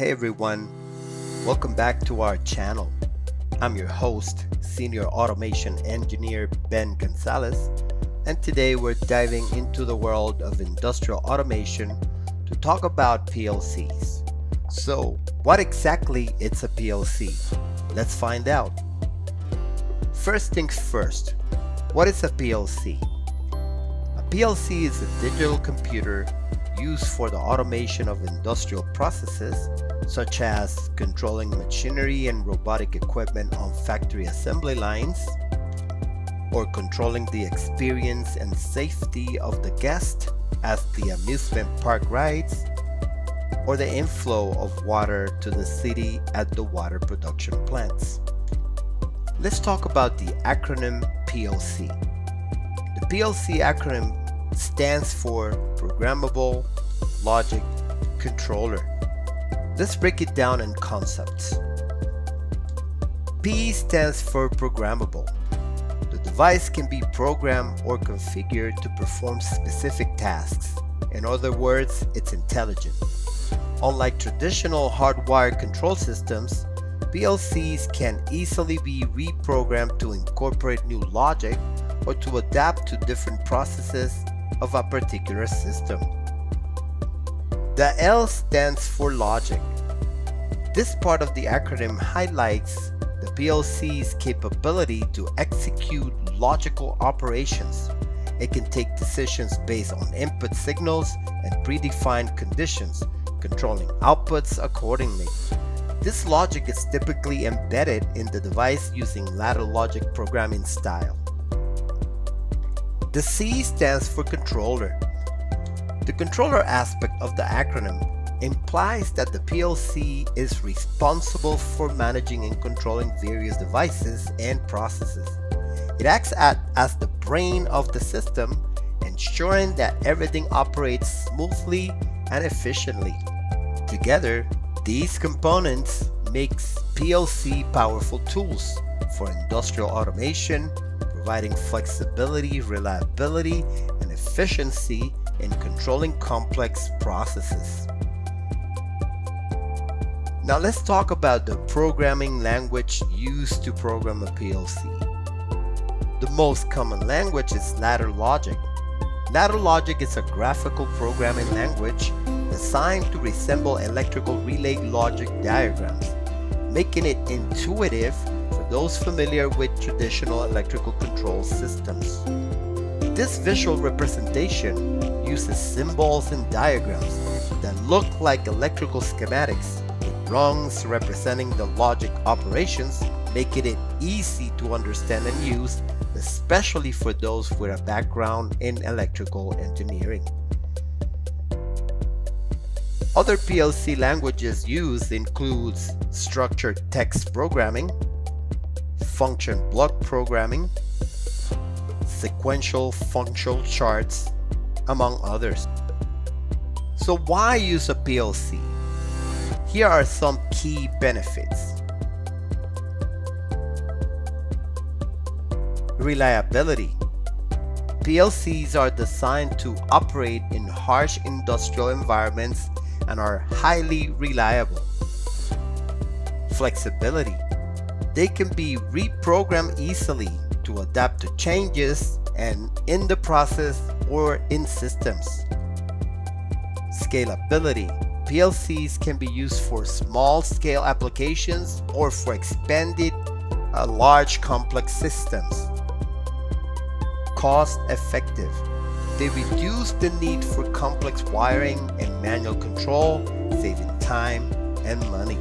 Hey everyone, welcome back to our channel. I'm your host, Senior Automation Engineer Ben Gonzalez, and today we're diving into the world of industrial automation to talk about PLCs. So, what exactly is a PLC? Let's find out. First things first, what is a PLC? A PLC is a digital computer used for the automation of industrial processes, such as controlling machinery and robotic equipment on factory assembly lines, or controlling the experience and safety of the guest at the amusement park rides, or the inflow of water to the city at the water production plants. Let's talk about the acronym PLC. The PLC acronym stands for Programmable Logic Controller. Let's break it down in concepts. P stands for programmable. The device can be programmed or configured to perform specific tasks. In other words, it's intelligent. Unlike traditional hardwired control systems, PLCs can easily be reprogrammed to incorporate new logic or to adapt to different processes of a particular system. The L stands for logic. This part of the acronym highlights the PLC's capability to execute logical operations. It can take decisions based on input signals and predefined conditions, controlling outputs accordingly. This logic is typically embedded in the device using ladder logic programming style. The C stands for controller. The controller aspect of the acronym implies that the PLC is responsible for managing and controlling various devices and processes. It acts as the brain of the system, ensuring that everything operates smoothly and efficiently. Together, these components make PLC powerful tools for industrial automation, providing flexibility, reliability, and efficiency in controlling complex processes. Now let's talk about the programming language used to program a PLC. The most common language is ladder logic. Ladder logic is a graphical programming language designed to resemble electrical relay logic diagrams, making it intuitive for those familiar with traditional electrical control systems. This visual representation uses symbols and diagrams that look like electrical schematics, with rungs representing the logic operations, making it easy to understand and use, especially for those with a background in electrical engineering. Other PLC languages used includes structured text programming, function block programming, sequential function charts, among others. So why use a PLC? Here are some key benefits. Reliability. PLCs are designed to operate in harsh industrial environments and are highly reliable. Flexibility. They can be reprogrammed easily to adapt to changes and in the process or in systems. Scalability. PLCs can be used for small-scale applications or for expanded, large complex systems. Cost-effective. They reduce the need for complex wiring and manual control, saving time and money.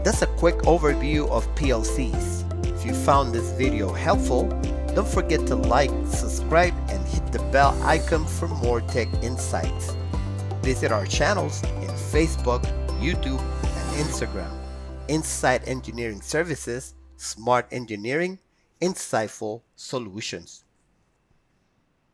That's a quick overview of PLCs. If you found this video helpful, don't forget to like, subscribe, and hit the bell icon for more tech insights. Visit our channels in Facebook, YouTube, and Instagram. Insight Engineering Services, Smart Engineering, Insightful Solutions.